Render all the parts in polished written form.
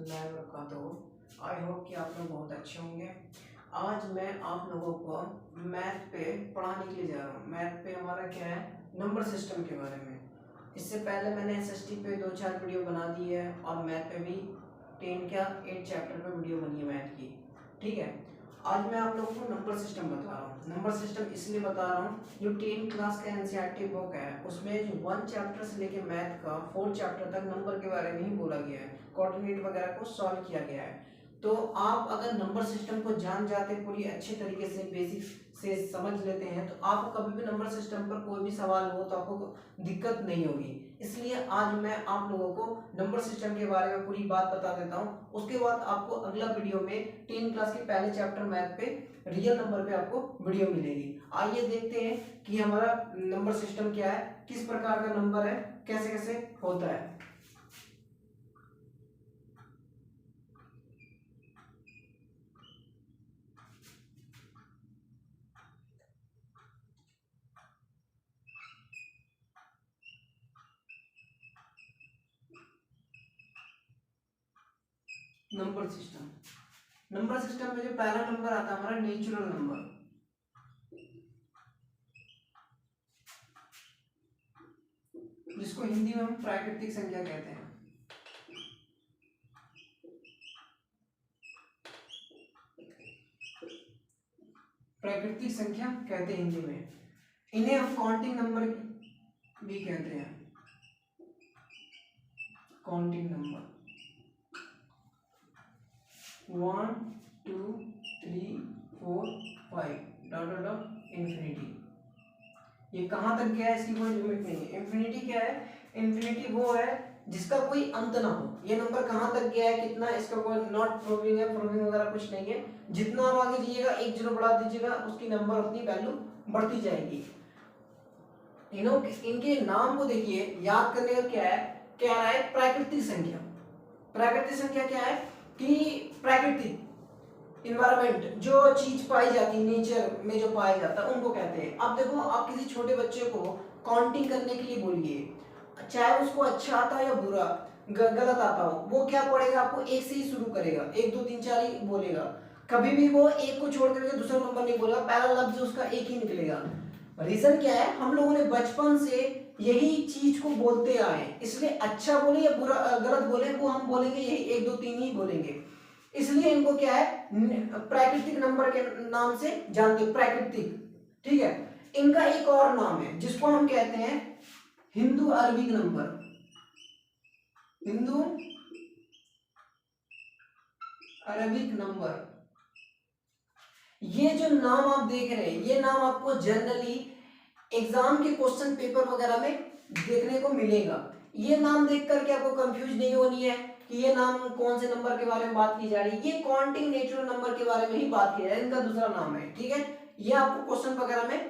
वरहमतुल्लाहि वबरकातुहू। I hope कि आप लोग बहुत अच्छे होंगे। आज मैं आप लोगों को मैथ पे पढ़ाने के लिए जा रहा हूँ। मैथ पे हमारा क्या है, नंबर सिस्टम के बारे में। इससे पहले मैंने एसएसटी पे 2-4 वीडियो बना दी है और मैथ पे भी 8 चैप्टर पे वीडियो बनी है मैथ की। ठीक है, आज मैं आप लोगों को नंबर सिस्टम बता रहा हूँ। नंबर सिस्टम इसलिए बता रहा हूँ, जो 10 क्लास का एनसीईआरटी बुक है उसमें जो 1 चैप्टर से लेके मैथ का 4 चैप्टर तक नंबर के बारे में ही बोला गया है, कोऑर्डिनेट वगैरह को सॉल्व किया गया है। तो आप अगर नंबर सिस्टम को जान जाते पूरी अच्छे तरीके से, बेसिक से समझ लेते हैं, तो आपको कभी भी नंबर सिस्टम पर कोई भी सवाल हो तो आपको दिक्कत नहीं होगी। इसलिए आज मैं आप लोगों को नंबर सिस्टम के बारे में पूरी बात बता देता हूँ। उसके बाद आपको अगला वीडियो में 10 क्लास के पहले चैप्टर मैथ पे रियल नंबर पे आपको वीडियो मिलेगी। आइए देखते हैं कि हमारा नंबर सिस्टम क्या है, किस प्रकार का नंबर है, कैसे कैसे होता है। नंबर सिस्टम में जो पहला नंबर आता है हमारा नेचुरल नंबर, जिसको हिंदी में हम प्राकृतिक संख्या कहते हैं। प्राकृतिक संख्या कहते हैं हिंदी में। इन्हें हम काउंटिंग नंबर भी कहते हैं, counting number 1 2 3 4 5 dot dot dot infinity. ये कहाँ तक गया है, इसकी कोई लिमिट नहीं है। इंफिनिटी क्या है? इंफिनिटी वो है जिसका कोई अंत ना हो। ये नंबर कहाँ तक गया है, कितना, इसका कोई नॉट प्रूविंग है, प्रूविंग वगैरह कुछ नहीं है। जितना आप आगे जाइएगा, एक जीरो बढ़ा दीजिएगा, उसकी नंबर उतनी वैल्यू बढ़ती जाएगी। इनके नाम को देखिए, याद करने का क्या है, क्या रहा है, प्राकृतिक संख्या। प्राकृतिक संख्या क्या है कि प्राकृतिक इन्वायरमेंट, जो चीज पाई जाती है नेचर में, जो पाया जाता है, उनको कहते हैं। अब देखो, आप किसी छोटे बच्चे को काउंटिंग करने के लिए बोलिए, चाहे उसको अच्छा आता है या बुरा, गलत आता हो, वो क्या पढ़ेगा, आपको एक से ही शुरू करेगा, 1 2 3 4 ही बोलेगा। कभी भी वो एक को छोड़ करके दूसरा नंबर नहीं बोलेगा, पहला लफ्ज उसका एक ही निकलेगा। रीजन क्या है, हम लोगों ने बचपन से यही चीज को बोलते आए, इसलिए अच्छा बोले या बुरा गलत बोले, वो हम बोलेंगे यही 1 2 3 ही बोलेंगे। इसलिए इनको क्या है, प्राकृतिक नंबर के नाम से जानते, प्राकृतिक। ठीक है, इनका एक और नाम है जिसको हम कहते हैं Hindu Arabic number. Hindu Arabic number. ये जो नाम आप देख रहे हैं, ये नाम आपको जनरली एग्जाम के क्वेश्चन पेपर वगैरह में देखने को मिलेगा। ये नाम देख करके आपको कंफ्यूज नहीं होनी है कि ये नाम कौन से नंबर के बारे में बात की जा रही है। ये काउंटिंग नेचुरल नंबर के बारे में ही बात की जा रही है, इनका दूसरा नाम है। ठीक है, ये आपको क्वेश्चन वगैरह में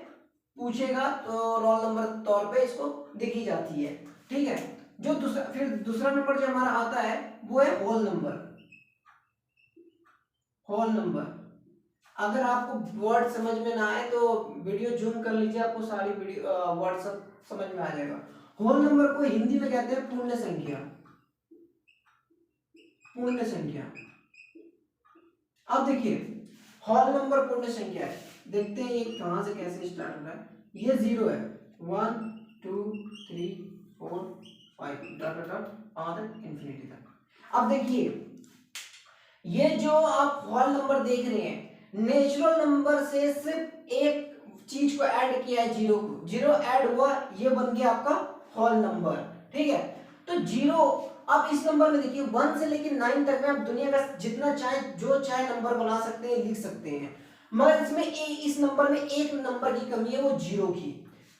पूछेगा तो रोल नंबर तौर पे इसको देखी जाती है। ठीक है, जो दूसरा नंबर जो हमारा आता है वो है होल नंबर। होल नंबर, अगर आपको वर्ड समझ में ना आए तो वीडियो जूम कर लीजिए, आपको सारी वीडियो वर्ड सब समझ में आ जाएगा। होल नंबर को हिंदी में कहते हैं पूर्ण संख्या। पूर्ण संख्या। अब देखिए, होल नंबर पूर्ण संख्या है, देखते हैं ये कहां से कैसे स्टार्ट हो रहा है। ये 0 है, 1 2 3 4 5 डॉट डॉट डॉट और इंफिनिटी तक। अब देखिए, ये जो आप होल नंबर देख रहे हैं, नेचुरल नंबर से सिर्फ एक चीज को ऐड किया है, जीरो को, जीरो ऐड हुआ, ये बन गया आपका होल नंबर। ठीक है, तो जीरो, आप इस नंबर में देखिए 1 से लेकर 9 तक में आप दुनिया का जितना चाहे, जो चाहे नंबर बना सकते हैं, लिख सकते हैं। मगर इसमें इस नंबर में एक नंबर की कमी है, वो जीरो की।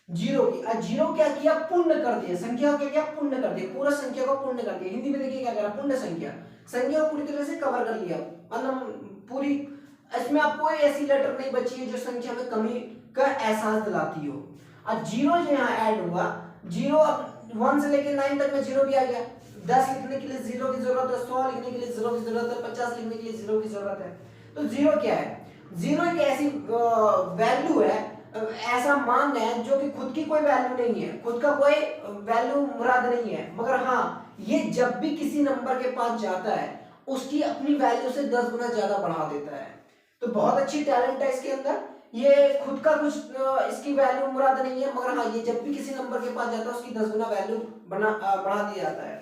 जीरो क्या किया, पूर्ण कर दिया, संख्या को क्या, पूर्ण कर दिया, पूरा संख्या को पूर्ण कर दिया। हिंदी में देखिए क्या कह रहा, पूर्ण संख्या, संख्या को पूरी तरह से कवर कर लिया, मतलब पूरी, इसमें आपको कोई ऐसी लेटर नहीं बची है जो संख्या में कमी का एहसास दिलाती हो। अब जीरो जो यहाँ ऐड हुआ, जीरो अब 1 से लेकर 9 तक में जीरो भी आ गया। 10 लिखने के लिए जीरो की जरूरत है, 100 लिखने के लिए जीरो की जरूरत है, 50 लिखने के लिए जीरो की जरूरत है। तो जीरो क्या है, जीरो एक ऐसी वैल्यू है, ऐसा मान है जो कि खुद की कोई वैल्यू नहीं है, खुद का कोई वैल्यू मुराद नहीं है, मगर हाँ, ये जब भी किसी नंबर के पास जाता है उसकी अपनी वैल्यू से 10 गुना ज्यादा बढ़ा देता है। तो बहुत अच्छी टैलेंट है इसके अंदर। ये खुद का कुछ इसकी वैल्यू मुराद नहीं है, मगर हाँ ये जब भी किसी नंबर के पास जाता है उसकी 10 गुना वैल्यू बढ़ा दिया जाता है।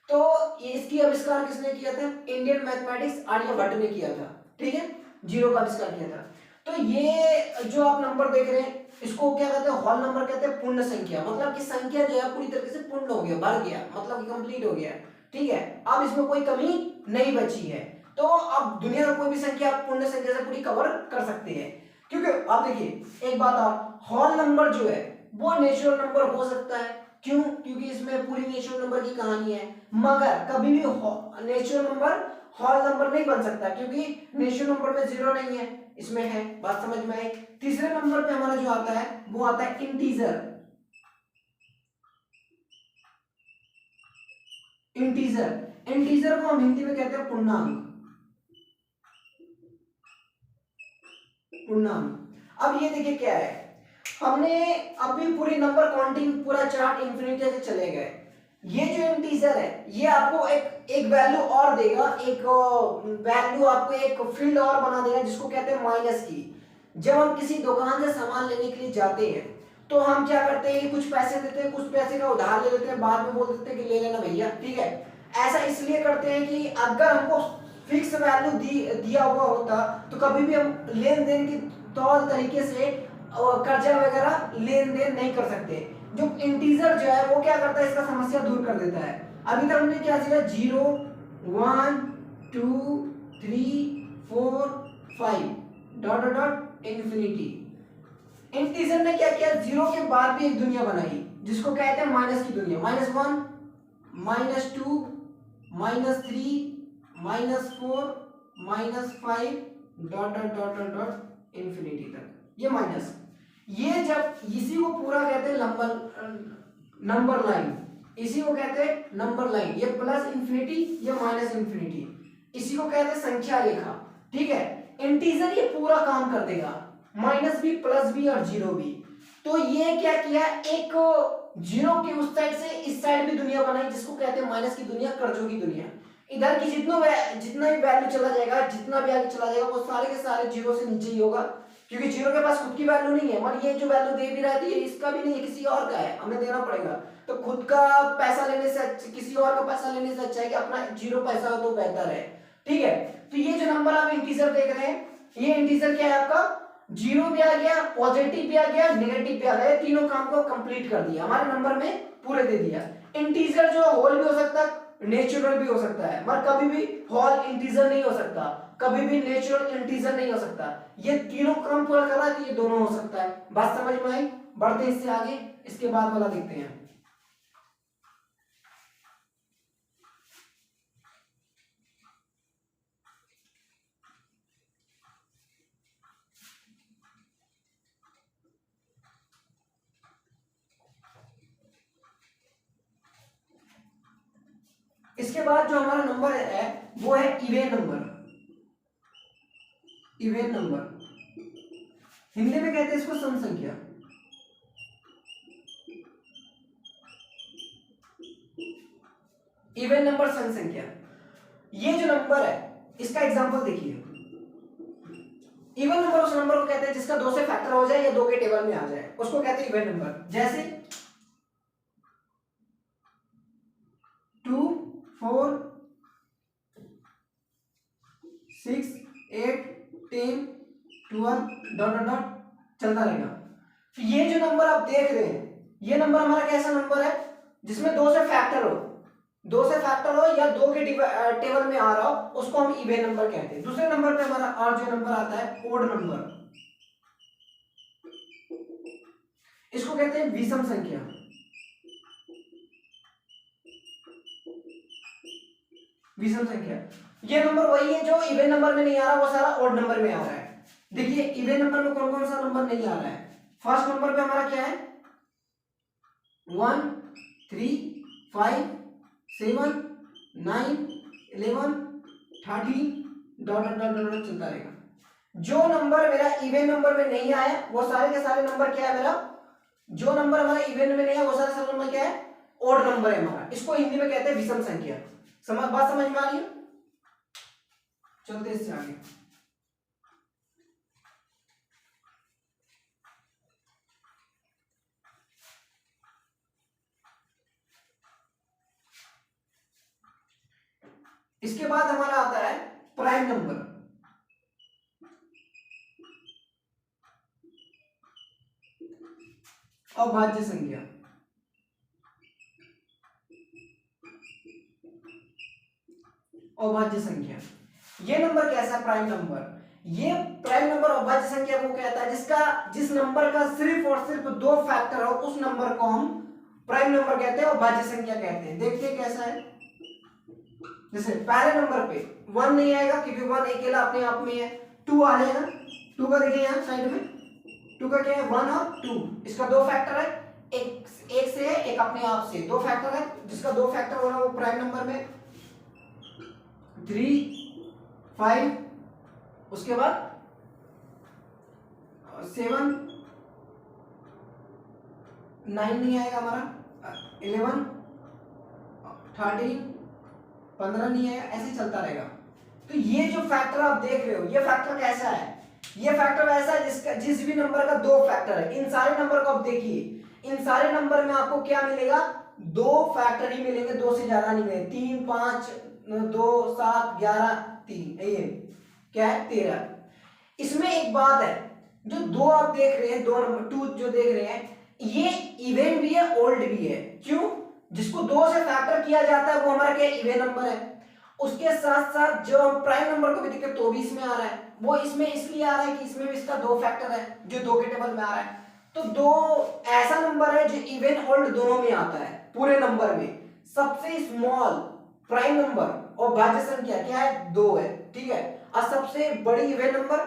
तो ये इसकी आविष्कार किसने किया था? इंडियन मैथमेटिक्स आर्यभट्ट ने किया था। ठीक है, जीरो का आविष्कार किया था। तो ये जो आप नंबर देख रहे हैं इसको क्या कहते हैं? होल नंबर कहते हैं, पूर्ण संख्या। मतलब कि संख्या जो है पूरी तरीके से पूर्ण हो गया, भर गया, मतलब कि कंप्लीट हो गया। ठीक है, अब इसमें कोई कमी नहीं बची है। तो अब दुनिया में कोई भी संख्या आप पूर्ण संख्या से पूरी कवर कर सकते हैं। क्योंकि आप देखिए एक बात और, होल नंबर जो है वो नेचुरल नंबर हो सकता है। क्यों? क्योंकि इसमें पूरी नेचुरल नंबर की कहानी है। मगर कभी भी नेचुरल नंबर होल नंबर नहीं बन सकता, क्योंकि नेचुरल नंबर में जीरो नहीं है, इसमें है। बात समझ में आई? तीसरे नंबर पे हमारा जो आता है वो आता है इंटीजर। इंटीजर को हम हिंदी में कहते हैं पूर्णांक। अब ये देखिए क्या है, हमने अभी पूरी नंबर काउंटिंग पूरा चार्ट इंफिनिटी से चले गए। ये जो इंटीजर है ये आपको एक वैल्यू और देगा, एक वैल्यू आपको एक फील्ड और बना देगा जिसको कहते हैं माइनस की। जब हम किसी दुकान से सामान लेने के लिए जाते हैं तो हम क्या करते हैं, कुछ पैसे देते हैं, कुछ पैसे का उधार ले लेते हैं, बाद में बोल देते हैं कि ले लेना भैया। ठीक है, ऐसा इसलिए करते हैं कि अगर हमको फिक्स वैल्यू दिया हुआ होता तो कभी भी हम लेन देन के तौर तरीके से कर्जा वगैरह लेन देन नहीं कर सकते। जो इंटीजर जो है वो क्या करता है, इसका समस्या दूर कर देता है। अभी तक हमने क्या सीखा? 0 1 2 3 4 5 dot dot dot infinity. Integer ने क्या किया? जीरो के बाद भी एक दुनिया बनाई जिसको कहते हैं माइनस की दुनिया। -1 -2 -3 -4 -5 dot dot dot dot dot infinity तक, ये माइनस। ये जब इसी को पूरा कहते हैं नंबर लाइन, इसी को कहते हैं नंबर लाइन। ये प्लस इंफिनिटी, ये माइनस इंफिनिटी, इसी को कहते हैं संख्या रेखा। ठीक है, इंटीजर ये पूरा काम कर देगा, माइनस भी, प्लस भी और जीरो भी। तो ये क्या किया, एक जीरो के उस साइड से इस साइड भी दुनिया बनाई जिसको कहते हैं माइनस की दुनिया, कर्जों की दुनिया। इधर की जितना भी वैल्यू चला जाएगा, जितना भी आगे चला जाएगा, वो सारे के सारे जीरो से नीचे ही होगा, क्योंकि जीरो के पास खुद की वैल्यू नहीं है। मगर ये जो वैल्यू दे भी रहा है ये इसका भी नहीं है, किसी और का है, हमें देना पड़ेगा। तो खुद का पैसा लेने से, किसी और का पैसा लेने से अच्छा है कि अपना जीरो पैसा हो तो बेहतर है। ठीक है, तो ये जो नंबर आप इंटीजर देख रहे हैं, ये इंटीजर क्या है आपका? जीरो भी आ गया, पॉजिटिव भी आ गया, नेगेटिव भी आ गया, तीनों काम को कंप्लीट कर दिया, हमारे नंबर में पूरे दे दिया। इंटीजर जो होल भी हो सकता है, नेचुरल भी हो सकता है, मगर कभी भी होल इंटीजर नहीं हो सकता, कभी भी नेचुरल इंटीजर नहीं हो सकता। ये तीनों काम पूरा कर रहा है तो ये दोनों हो सकता है। बात समझ में आई? बढ़ते हैं इससे आगे, इसके बाद वाला देखते हैं। इसके बाद जो हमारा नंबर है वो है even number. Even number Hindi में कहते हैं इसको सम संख्या। इवेन नंबर, सम संख्या। ये जो नंबर है इसका एग्जांपल देखिए। इवन नंबर उस नंबर को कहते हैं जिसका 2 से फैक्टर हो जाए या 2 के टेबल में आ जाए, उसको कहते हैं इवेन नंबर। जैसे 2 4 6 8 10 12 डॉट डॉट डॉट चलता रहेगा। तो ये जो नंबर आप देख रहे हैं ये नंबर हमारा कैसा नंबर है? जिसमें 2 से फैक्टर हो, 2 से फैक्टर हो या 2 के टेबल में आ रहा हो, उसको हम इवेन नंबर कहते हैं। दूसरे नंबर पे हमारा और जो नंबर आता है ओड नंबर, इसको कहते हैं विषम संख्या। विषम संख्या ये नंबर वही है जो इवेन नंबर में नहीं आ रहा, वो सारा ओड नंबर में आ रहा है। देखिए इवेन नंबर में कौन कौन सा नंबर नहीं आ रहा है। फर्स्ट नंबर पे हमारा क्या है? 1 3 5 7 9 11 13 डॉट डॉट डॉट डॉट चलता रहेगा। जो नंबर मेरा इवेन नंबर में नहीं आया वो सारे के सारे नंबर क्या है मेरा? जो नंबर हमारा इवेन में नहीं है वो सारे सारे नंबर क्या है? ओड नंबर है हमारा। इसको हिंदी में कहते हैं विषम संख्या। बात समझ में आ रही है? चलते इससे आगे। इसके बाद हमारा आता है प्राइम नंबर। अभाज्य संख्या। अभाज्य संख्या, ये नंबर कैसा है? Prime number. ये प्राइम नंबर अभाज्य संख्या को कहता है जिस नंबर का सिर्फ और सिर्फ 2 फैक्टर हो, उस नंबर को हम प्राइम नंबर कहते हैं, अभाज्य संख्या कहते हैं। देखते हैं कैसा है। जैसे पहले नंबर पे 1 नहीं आएगा क्योंकि 1 अकेला अपने आप में है। 2 आ जाएगा। 2 का देखिए यहाँ साइड में, 2 का क्या है? 1 और 2। इसका 2 फैक्टर है, एक से है, एक अपने आप से। 2 फैक्टर है, जिसका 2 फैक्टर हो रहा है वो प्राइम नंबर में 3, 5, उसके बाद 7, 9 नहीं आएगा हमारा, 11, 13, 15 नहीं आएगा, ऐसे चलता रहेगा। तो ये जो फैक्टर आप देख रहे हो, ये फैक्टर कैसा है? ये फैक्टर ऐसा है जिस भी नंबर का 2 फैक्टर है। इन सारे नंबर को आप देखिए, इन सारे नंबर में आपको क्या मिलेगा? 2 फैक्टर ही मिलेंगे, 2 से ज्यादा नहीं मिलेंगे। 3, 5, 2, 7, 11, 3, ये क्या है? 13। इसमें एक बात है, जो 2 आप देख रहे हैं, 2 नंबर 2 जो देख रहे हैं, ये इवन भी है, ओल्ड भी है। क्यों? जिसको 2 से फैक्टर किया जाता है वो हमारा क्या? इवन नंबर है। उसके साथ साथ जो हम प्राइम नंबर को भी देखें तो भी इसमें आ रहा है। वो इसमें इसलिए आ रहा है कि इसमें भी इसका 2 फैक्टर है, जो 2 के टेबल में आ रहा है। तो 2 ऐसा नंबर है जो इवन ओल्ड दोनों में आता है। पूरे नंबर में सबसे स्मॉल प्राइम नंबर और भाज्य संख्या क्या है? 2 है, ठीक है। और सबसे बड़ी इवन नंबर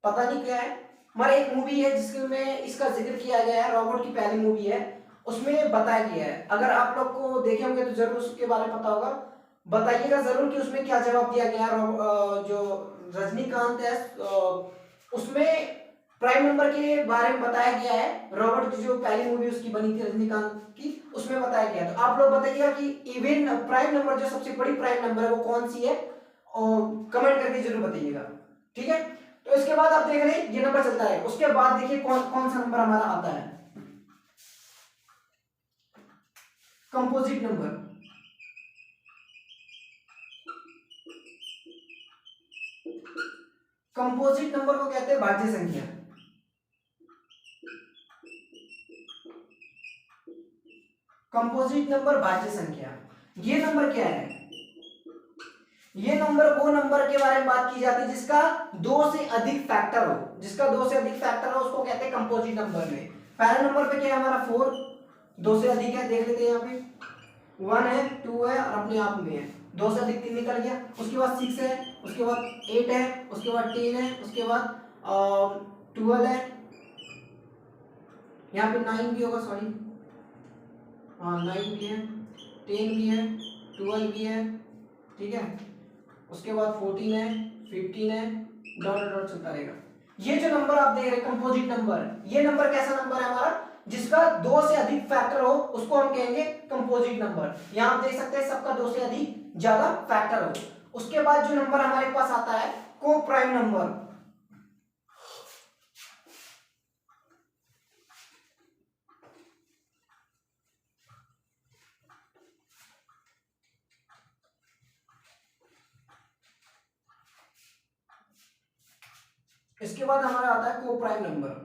पता नहीं क्या है। हमारा एक मूवी है जिसमें इसका जिक्र किया गया है, रॉबर्ट की पहली मूवी है, उसमें बताया गया है। अगर आप लोग को देखे होंगे तो जरूर उसके बारे में पता होगा, बताइएगा जरूर कि उसमें क्या जवाब दिया गया है। जो रजनीकांत है उसमें प्राइम नंबर के बारे में बताया गया है। रॉबर्ट की जो पहली मूवी उसकी बनी थी रजनीकांत की, उसमें बताया गया। तो आप लोग बताइएगा कि इवन प्राइम नंबर जो सबसे बड़ी प्राइम नंबर है वो कौन सी है, और कमेंट करके जरूर बताइएगा, ठीक है। तो इसके बाद आप देख रहे हैं ये नंबर चलता है। उसके बाद देखिए कौन कौन सा नंबर हमारा आता है? Composite number. कंपोजिट नंबर को कहते हैं भाज्य संख्या। कंपोजिट नंबर भाज्य संख्या, ये नंबर क्या है? ये नंबर वो नंबर के बारे में बात की जाती है जिसका 2 से अधिक फैक्टर हो। जिसका 2 से अधिक फैक्टर हो उसको कहते हैं कंपोजिट नंबर में। पहले नंबर पे क्या है हमारा? 4, 2 से अधिक है, देख लेते हैं। यहाँ पे 1 है, 2 है और अपने आप में है। 2 से अधिक 3 निकल गया। उसके बाद 6 है, उसके बाद 8 है, उसके बाद 10 है, उसके बाद 12 है, यहाँ पे 9 भी होगा, सॉरी, हाँ 9 भी है, 10 भी है, 12 भी है, ठीक है। उसके बाद 14 है, 15 है, डॉट डॉट चलता रहेगा। ये जो नंबर आप देख रहे हैं कंपोजिट नंबर, ये नंबर कैसा नंबर है हमारा? जिसका 2 से अधिक फैक्टर हो उसको हम कहेंगे कंपोजिट नंबर। यहां आप देख सकते हैं सबका 2 से अधिक ज्यादा फैक्टर हो। उसके बाद जो नंबर हमारे पास आता है को प्राइम नंबर। इसके बाद हमारा आता है को प्राइम नंबर।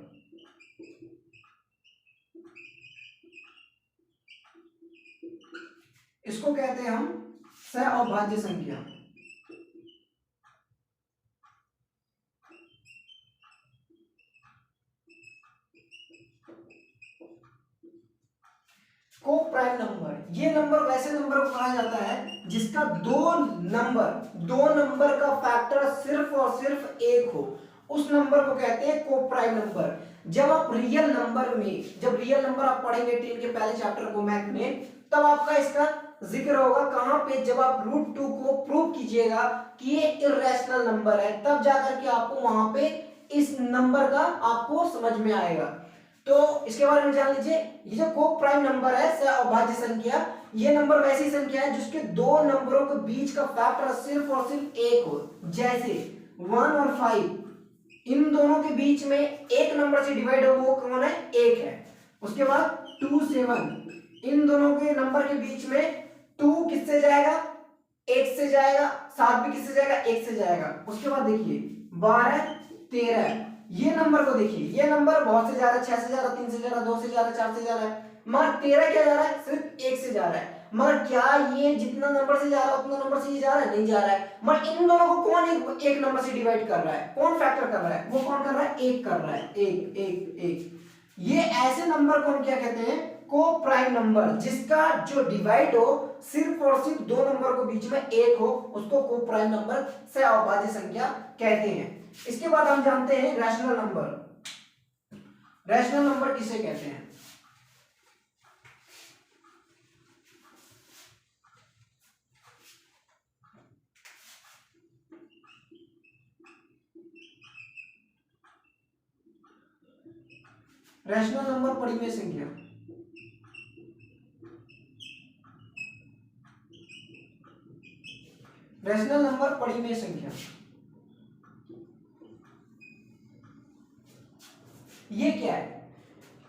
इसको कहते हैं हम सहअभाज्य संख्या। को प्राइम नंबर, ये नंबर वैसे नंबर को कहा जाता है जिसका दो नंबर का फैक्टर सिर्फ और सिर्फ 1 हो, उस नंबर को कहते हैं को प्राइम नंबर। जब आप रियल नंबर आप पढ़ेंगे 10 के पहले चैप्टर को मैथ में, तब आपका इसका जिक्र होगा। कहां पे? जब आप √2 को प्रूव कीजिएगा कि ये इर्रेशनल नंबर है, तब जाकर के आपको वहां पे इस नंबर का आपको समझ में आएगा। तो इसके बारे में जान लीजिए। ये जो को प्राइम नंबर है सह अभाज्य संख्या, ये नंबर वैसी संख्या है जिसके दो नंबरों के बीच का फैक्टर सिर्फ और सिर्फ एक हो। जैसे 1 और 5, इन दोनों के बीच में एक नंबर से डिवाइड हो, वो कौन है? एक है। उसके बाद 2 7, इन दोनों के नंबर के बीच में 2 किससे जाएगा? 1 से जाएगा। 7 भी किससे जाएगा? 1 से जाएगा। उसके बाद देखिए 12 13, ये नंबर को देखिए, ये नंबर बहुत से जा रहा है, 6 से जा रहा है, 3 से जा रहा है, 2 से जा रहा है, 4 से जा रहा है, मगर 13 क्या जा रहा है? सिर्फ 1 से जा रहा है। मगर क्या ये जितना नंबर से जा रहा है उतना नंबर से ये जा रहा है? नहीं जा रहा है। मगर इन दोनों को कौन एक नंबर से डिवाइड कर रहा है? कौन फैक्टर कर रहा है? वो कौन कर रहा है? एक कर रहा है। एक एक एक। ये ऐसे नंबर को हम क्या कहते हैं? को प्राइम नंबर, जिसका जो डिवाइड हो सिर्फ और सिर्फ दो नंबर के बीच में एक हो, उसको को प्राइम नंबर से अभाज्य संख्या कहते हैं। इसके बाद हम जानते हैं रैशनल नंबर। रैशनल नंबर किसे कहते हैं? रैशनल नंबर परिमेय संख्या। रैशनल नंबर परिमेय संख्या ये क्या है?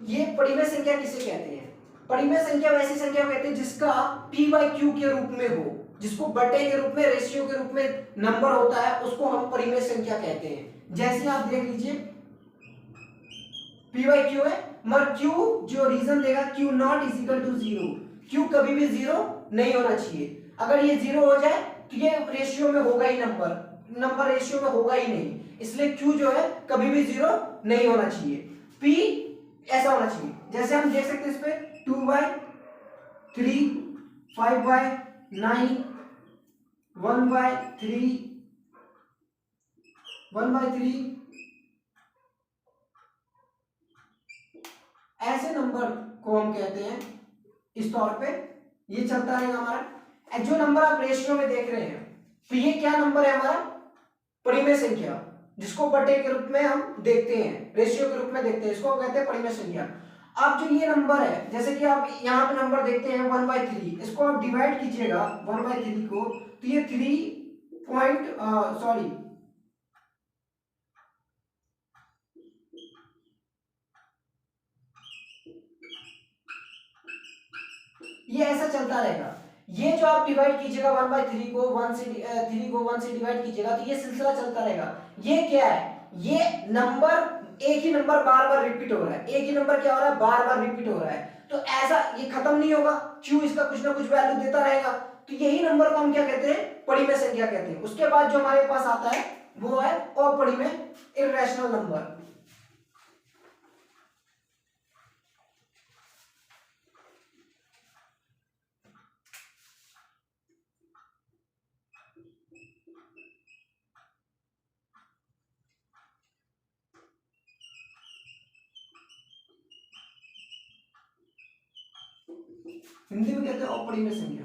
ये परिमेय संख्या किसे कहते हैं? परिमेय संख्या वैसी संख्या कहते हैं जिसका p बाई क्यू के रूप में हो, जिसको बटे के रूप में, रेशियो के रूप में नंबर होता है, उसको हम परिमेय संख्या कहते हैं। जैसे आप देख लीजिए p बाई क्यू है, मगर q जो रीजन देगा q not is equal to 0, q कभी भी 0 नहीं होना चाहिए। अगर ये 0 हो जाए तो ये रेशियो में होगा ही, नंबर रेशियो में होगा ही नहीं, इसलिए q जो है कभी भी 0 नहीं होना चाहिए। p ऐसा होना चाहिए, जैसे हम देख सकते हैं इस पे 2/3, 5/9, 1/3, 1/3, ऐसे नंबर को हम कहते हैं इस तौर पे। ये चलता रहेगा हमारा। जो नंबर आप रेशियो में देख रहे हैं, तो ये क्या नंबर है? हमारा परिमेय संख्या, जिसको बटे के रूप में हम देखते हैं, रेशियो के रूप में देखते हैं, इसको कहते हैं परिमेय संख्या। अब जो ये नंबर है, जैसे कि आप यहाँ पे नंबर देखते हैं 1/3, इसको आप डिवाइड कीजिएगा 1/3 को, तो ये 3 ये ऐसा चलता रहेगा। ये जो आप डिवाइड कीजिएगा 1/3 को 1 से 3 को 1 से डिवाइड कीजिएगा, तो ये सिलसिला चलता रहेगा। ये क्या है? ये नंबर, एक ही नंबर बार बार रिपीट हो रहा है, एक ही नंबर क्या हो रहा है? बार बार रिपीट हो रहा है। तो ऐसा ये खत्म नहीं होगा, क्यों? इसका कुछ ना कुछ वैल्यू देता रहेगा। तो यही नंबर को हम क्या कहते हैं? परिमेय संख्या कहते हैं। उसके बाद जो हमारे पास आता है वो है अपरिमेय, इर्रेशनल नंबर। हिंदी में कहते हैं अपरिमेय संख्या।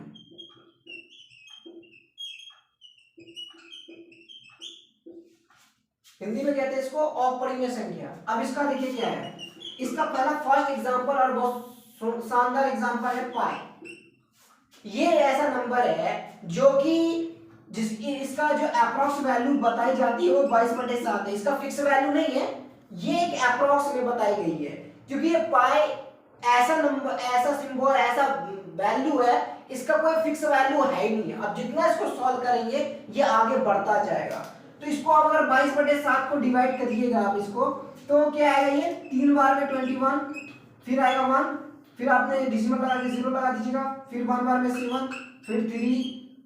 हिंदी में कहते हैं इसको अपरिमेय संख्या। अब इसका देखिए क्या है, इसका पहला फर्स्ट एग्जांपल और बहुत शानदार एग्जांपल है पाई। ये ऐसा नंबर है जो कि इसका जो अप्रॉक्स वैल्यू बताई जाती है वो 22/7 है। इसका फिक्स वैल्यू नहीं है, ये एक अप्रॉक्स में बताई गई है, क्योंकि ये पाई ऐसा नंबर, ऐसा सिंबल, ऐसा वैल्यू है, इसका कोई फिक्स वैल्यू है ही नहीं है। अब जितना इसको सॉल्व करेंगे ये आगे बढ़ता जाएगा। तो इसको आप अगर 22/7 को डिवाइड करिएगा आप इसको, तो क्या आएगा? ये 3 बार में 21, फिर आएगा 1, फिर आपने डिसिमल लगा के 0 लगा दीजिएगा, फिर 1 बार में 7, फिर 3,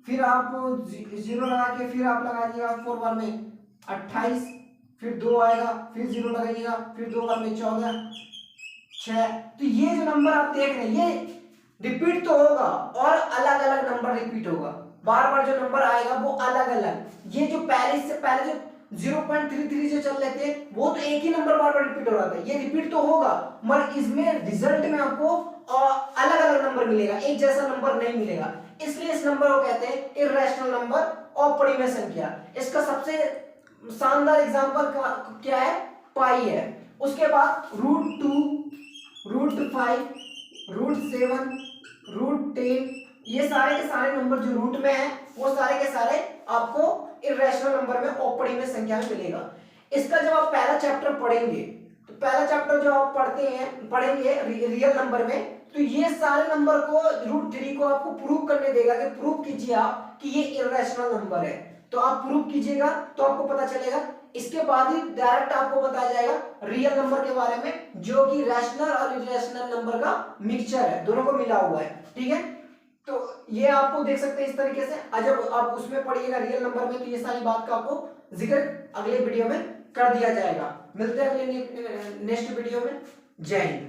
फिर आप 0 लगा के फिर आप लगा दीजिएगा 4 बार में 28, फिर 2 आएगा, फिर 0 लगाइएगा, फिर 2 बार में 14, 6। तो ये जो नंबर आप देख रहे हैं ये रिपीट तो होगा और अलग अलग नंबर रिपीट होगा, बार बार जो नंबर आएगा वो अलग अलग। ये जो पहले से पहले जो 0.33 जो चल रहे थे वो तो एक ही नंबर बार बार रिपीट हो रहा था, ये रिपीट तो होगा मगर इसमें रिजल्ट में आपको अलग अलग नंबर मिलेगा, एक जैसा नंबर नहीं मिलेगा। इसलिए इस नंबर को कहते हैं इर्रेशनल नंबर, अपरिमेय संख्या। इसका सबसे शानदार एग्जांपल क्या है? पाई है। उसके बाद √2, √5, √7, √10, ये सारे के सारे नंबर जो रूट में है वो सारे के सारे आपको इर्रेशनल नंबर में औपड़ी में संख्या में मिलेगा। इसका जब आप पहला चैप्टर पढ़ेंगे तो पहला चैप्टर जो आप पढ़ेंगे रियल नंबर में, तो ये सारे नंबर को √3 को आपको प्रूव करने देगा कि प्रूव कीजिए आप कि ये इर्रेशनल नंबर है, तो आप प्रूव कीजिएगा तो आपको पता चलेगा। इसके बाद ही डायरेक्ट आपको बताया जाएगा रियल नंबर के बारे में, जो कि रैशनल और इर्रेशनल नंबर का मिक्सचर है, दोनों को मिला हुआ है। ठीक है, तो ये आपको देख सकते हैं इस तरीके से। जब आप उसमें पढ़िएगा रियल नंबर में, तो ये सारी बात का आपको जिक्र अगले वीडियो में कर दिया जाएगा। मिलते हैं अगले नेक्स्ट वीडियो में। जय हिंद।